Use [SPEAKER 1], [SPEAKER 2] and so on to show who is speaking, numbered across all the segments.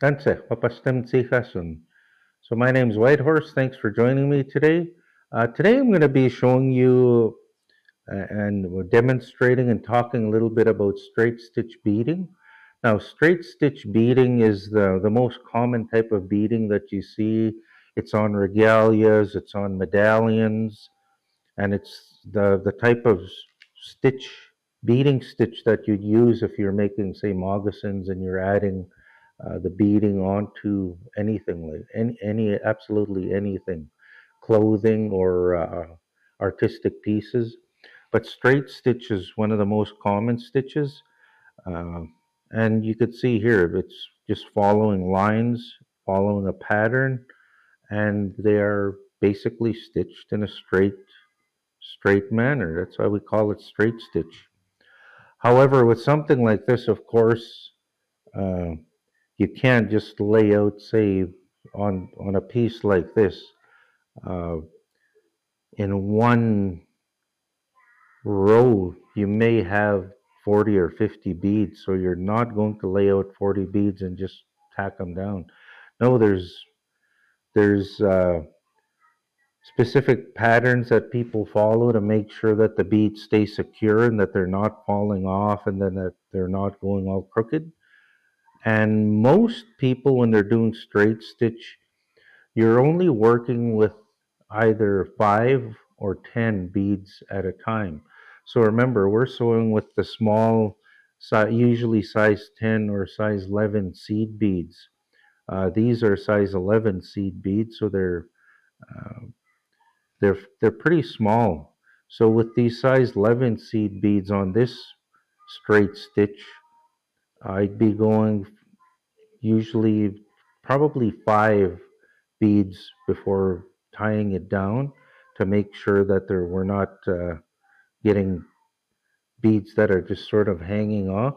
[SPEAKER 1] Danse, papastem tsihasun. So my name is Whitehorse. Thanks for joining me today. Today I'm going to be showing you and we're demonstrating and talking a little bit about straight stitch beading. Now, straight stitch beading is the most common type of beading that you see. It's on regalias, it's on medallions, and it's the type of stitch, beading stitch that you'd use if you're making, say, moccasins and you're adding the beading onto anything like any absolutely anything, clothing or artistic pieces. But straight stitch is one of the most common stitches, uh, and you could see here it's just following lines, following a pattern, and they are basically stitched in a straight manner. That's why we call it straight stitch. However, with something like this, of course, uh, you can't just lay out, say, on a piece like this, uh, in one row. You may have 40 or 50 beads, so you're not going to lay out 40 beads and just tack them down. No, there's specific patterns that people follow to make sure that the beads stay secure and that they're not falling off and then that they're not going all crooked. And most people, when they're doing straight stitch, you're only working with either 5 or 10 beads at a time. So remember, we're sewing with the small, usually size 10 or size 11 seed beads. These are size 11 seed beads, so uh, they're pretty small. So with these size 11 seed beads on this straight stitch, I'd be going usually probably 5 beads before tying it down to make sure that we're not getting beads that are just sort of hanging off.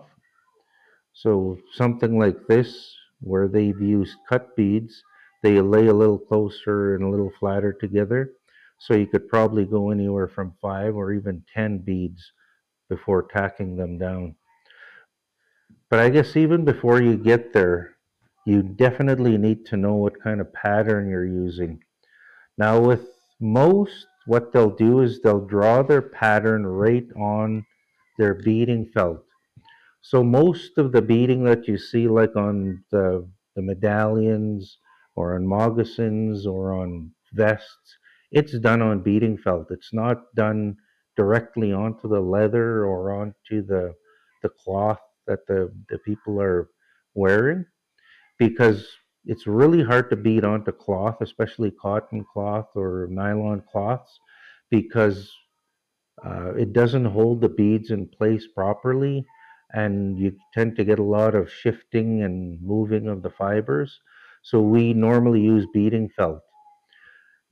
[SPEAKER 1] So something like this, where they've used cut beads, they lay a little closer and a little flatter together. So you could probably go anywhere from 5 or even 10 beads before tacking them down. But I guess even before you get there, you definitely need to know what kind of pattern you're using. Now, with most, what they'll do is they'll draw their pattern right on their beading felt. So most of the beading that you see, like on the medallions or on moccasins or on vests, it's done on beading felt. It's not done directly onto the leather or onto the cloth that the people are wearing because it's really hard to bead onto cloth, especially cotton cloth or nylon cloths, because it doesn't hold the beads in place properly, and you tend to get a lot of shifting and moving of the fibers. So we normally use beading felt.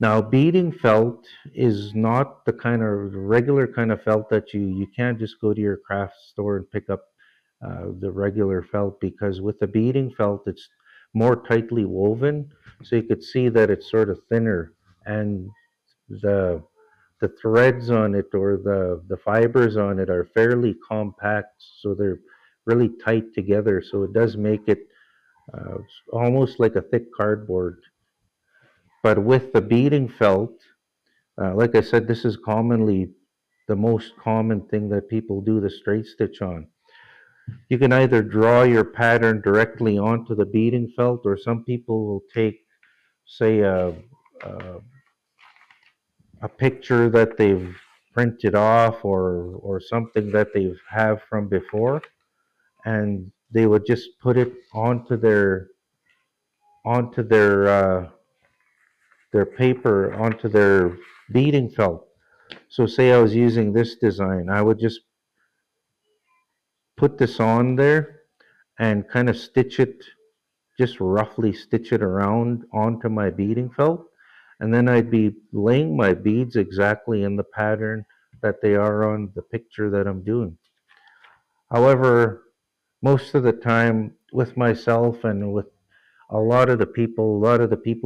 [SPEAKER 1] Now, beading felt is not the kind of regular kind of felt that you can't just go to your craft store and pick up the regular felt, because with the beading felt, it's more tightly woven. So you could see that it's sort of thinner, and the the threads on it or the fibers on it are fairly compact, so they're really tight together. So it does make it uh, almost like a thick cardboard. But with the beading felt, like I said, this is commonly the most common thing that people do the straight stitch on. You can either draw your pattern directly onto the beading felt, or some people will take, say, a, a picture that they've printed off or something that they have from before, and they would just put it onto their paper, onto their beading felt. So say I was using this design, I would just put this on there and kind of stitch it, just roughly stitch it around onto my beading felt, and then I'd be laying my beads exactly in the pattern that they are on the picture that I'm doing. However, most of the time with myself and with a lot of the people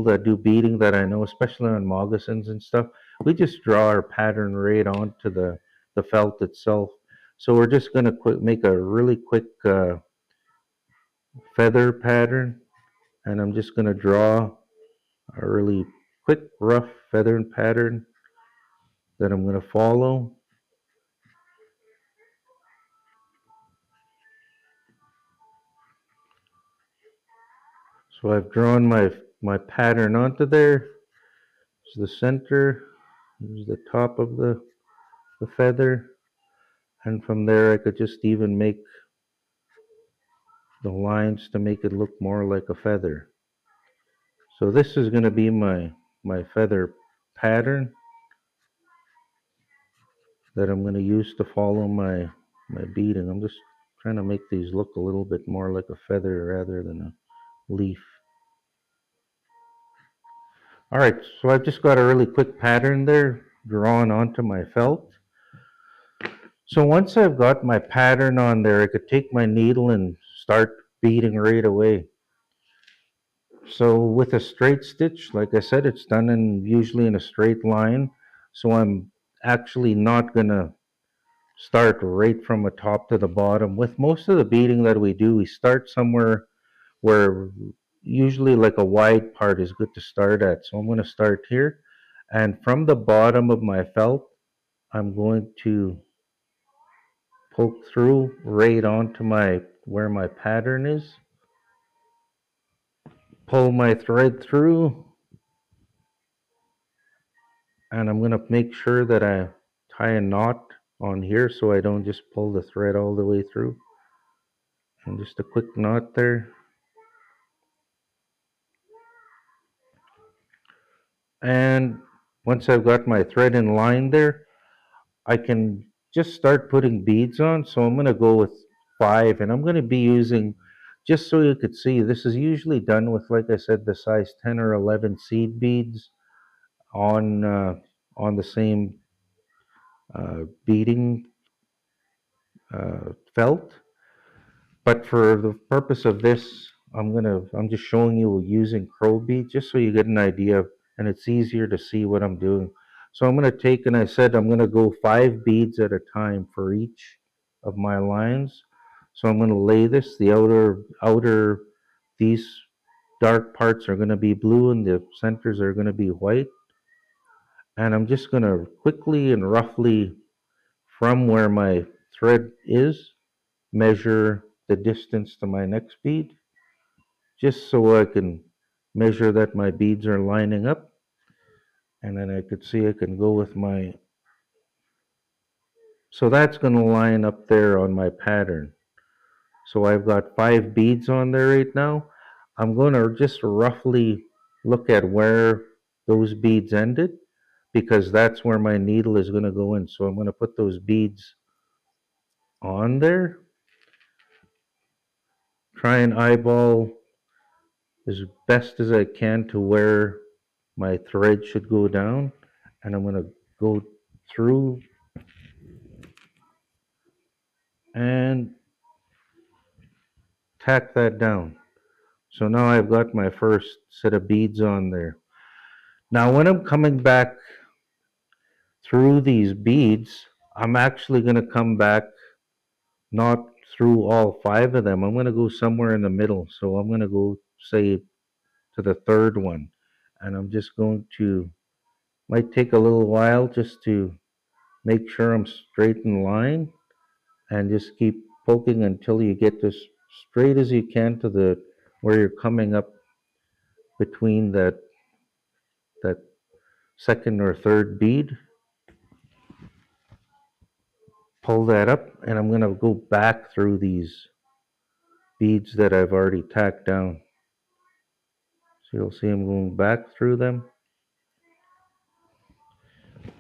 [SPEAKER 1] that do beading that I know, especially on moccasins and stuff, we just draw our pattern right onto the felt itself. So we're just going to make a really quick feather pattern, and I'm just going to draw a really quick, rough feather pattern that I'm going to follow. So I've drawn my pattern onto there. It's the center. Here's the top of the feather. And from there I could just even make the lines to make it look more like a feather. So this is going to be my feather pattern that I'm going to use to follow my beading. I'm just trying to make these look a little bit more like a feather rather than a leaf. All right, so I've just got a really quick pattern there drawn onto my felt. So once I've got my pattern on there, I could take my needle and start beading right away. So with a straight stitch, like I said, it's done usually in a straight line. So I'm actually not gonna start right from the top to the bottom. With most of the beading that we do, we start somewhere where usually like a wide part is good to start at. So I'm gonna start here, and from the bottom of my felt, I'm going to poke through right onto my where my pattern is, pull my thread through, and I'm going to make sure that I tie a knot on here so I don't just pull the thread all the way through. And just a quick knot there. And once I've got my thread in line there, I can just start putting beads on. So I'm going to go with 5, and I'm going to be using, just so you could see, this is usually done with, like I said, the size 10 or 11 seed beads on the same beading felt. But for the purpose of this, I'm just showing you using crow beads just so you get an idea, and it's easier to see what I'm doing. So I'm gonna take, and I said I'm gonna go 5 beads at a time for each of my lines. So I'm gonna lay this, the outer these dark parts are gonna be blue and the centers are gonna be white. And I'm just gonna quickly and roughly from where my thread is measure the distance to my next bead, just so I can measure that my beads are lining up. And then I could see I can go with my, so that's going to line up there on my pattern. So I've got 5 beads on there right now. I'm going to just roughly look at where those beads ended, because that's where my needle is going to go in. So I'm going to put those beads on there, try and eyeball as best as I can to where my thread should go down, and I'm going to go through and tack that down. So now I've got my first set of beads on there. Now when I'm coming back through these beads, I'm actually going to come back not through all 5 of them. I'm going to go somewhere in the middle. So I'm going to go, say, to the third one, and I'm just going to, might take a little while just to make sure I'm straight in line, and just keep poking until you get as straight as you can to the where you're coming up between that second or third bead. Pull that up, and I'm going to go back through these beads that I've already tacked down. So you'll see I'm going back through them.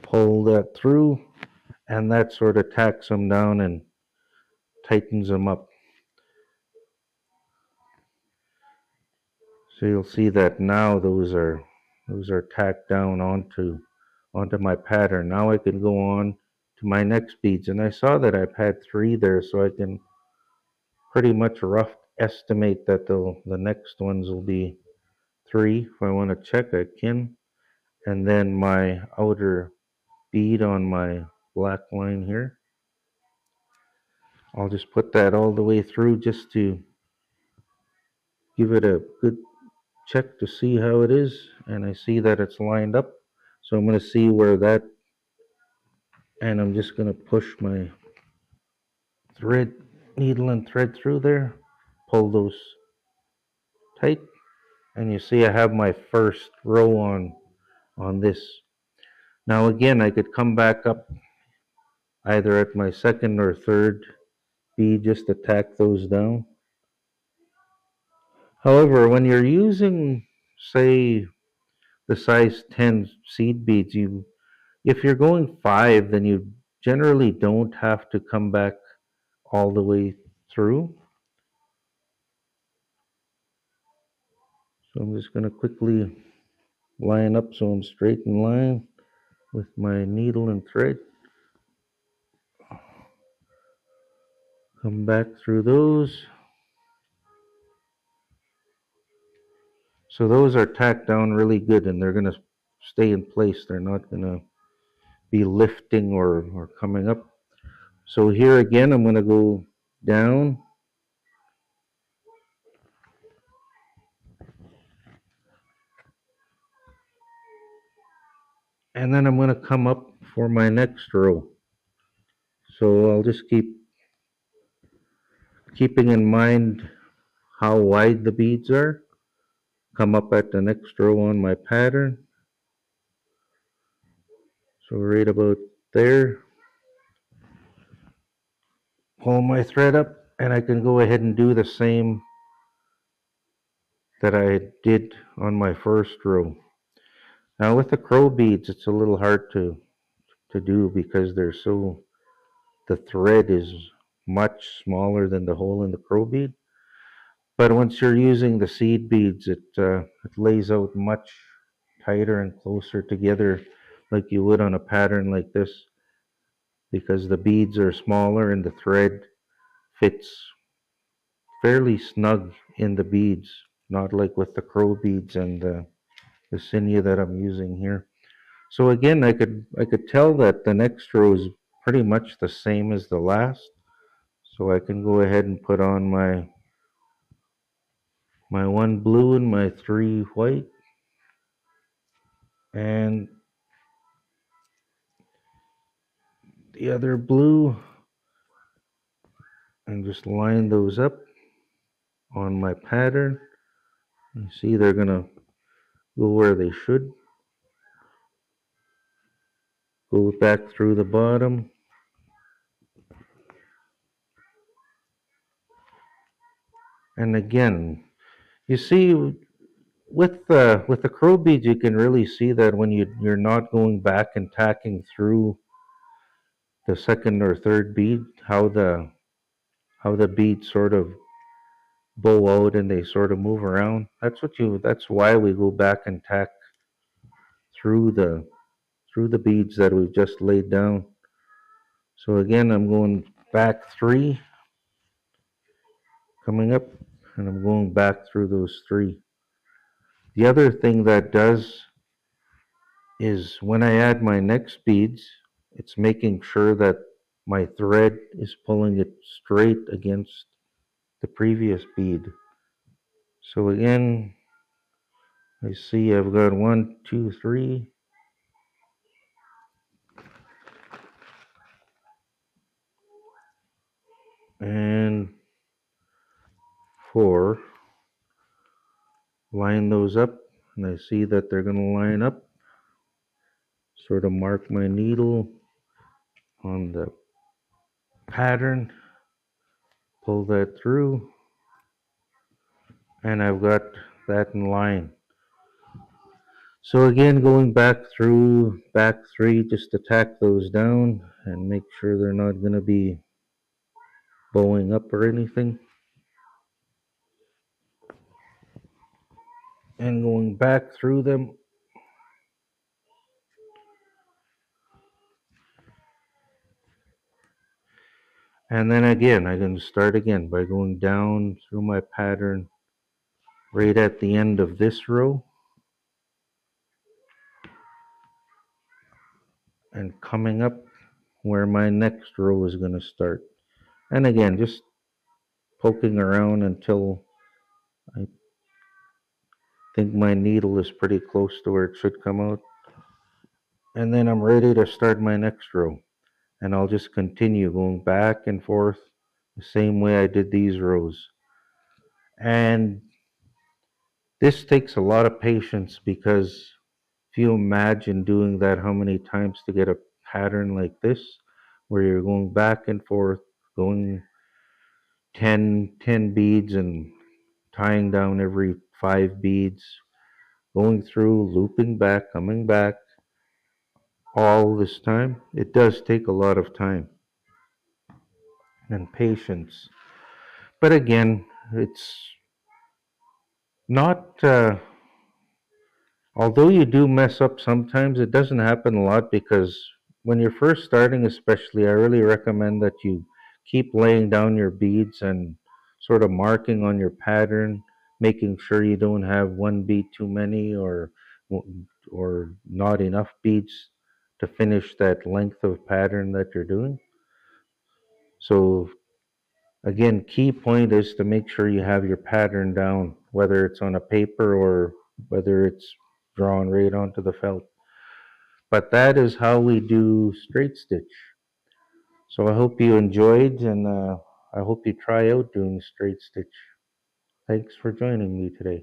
[SPEAKER 1] Pull that through, and that sort of tacks them down and tightens them up. So you'll see that now those are tacked down onto my pattern. Now I can go on to my next beads, and I saw that I've had 3 there, so I can pretty much rough estimate that the next ones will be 3. If I want to check, I can. And then my outer bead on my black line here, I'll just put that all the way through just to give it a good check to see how it is, and I see that it's lined up. So I'm going to see where that, and I'm just going to push my thread, needle and thread through there, pull those tight, and you see I have my first row on this. Now again, I could come back up either at my second or third bead just to tack those down. However, when you're using, say, the size 10 seed beads, if you're going 5, then you generally don't have to come back all the way through. So I'm just going to quickly line up so I'm straight in line with my needle and thread. Come back through those. So those are tacked down really good and they're going to stay in place. They're not going to be lifting or coming up. So here again, I'm going to go down. And then I'm going to come up for my next row. So I'll just keeping in mind how wide the beads are. Come up at the next row on my pattern. So right about there. Pull my thread up and I can go ahead and do the same that I did on my first row. Now with the crow beads, it's a little hard to do because the thread is much smaller than the hole in the crow bead. But once you're using the seed beads, it lays out much tighter and closer together like you would on a pattern like this because the beads are smaller and the thread fits fairly snug in the beads, not like with the crow beads and the sinew that I'm using here. So again, I could tell that the next row is pretty much the same as the last. So I can go ahead and put on my one blue and my three white and the other blue and just line those up on my pattern. You see they're gonna go where they should. Go back through the bottom. And again, you see with the crow beads you can really see that when you're not going back and tacking through the second or third bead, how the beads sort of bow out and they sort of move around. That's why we go back and tack through the beads that we've just laid down. So again, I'm going back 3, coming up, and I'm going back through those 3. The other thing that does is when I add my next beads, it's making sure that my thread is pulling it straight against the previous bead. So again, I see I've got 1, 2, 3, and 4. Line those up, and I see that they're going to line up. Sort of mark my needle on the pattern, pull that through, and I've got that in line. So again, going back 3 just to tack those down and make sure they're not going to be bowing up or anything. And going back through them. And then again, I'm going to start again by going down through my pattern right at the end of this row and coming up where my next row is going to start. And again, just poking around until I Think my needle is pretty close to where it should come out. And then I'm ready to start my next row. And I'll just continue going back and forth the same way I did these rows. And this takes a lot of patience because if you imagine doing that how many times to get a pattern like this, where you're going back and forth, going 10 beads and tying down every 5 beads, going through, looping back, coming back, all this time, it does take a lot of time and patience. But again, it's not, although you do mess up sometimes, it doesn't happen a lot because when you're first starting, especially, I really recommend that you keep laying down your beads and sort of marking on your pattern, making sure you don't have one bead too many or not enough beads to finish that length of pattern that you're doing. So again, key point is to make sure you have your pattern down, whether it's on a paper or whether it's drawn right onto the felt. But that is how we do straight stitch. So I hope you enjoyed and I hope you try out doing straight stitch. Thanks for joining me today.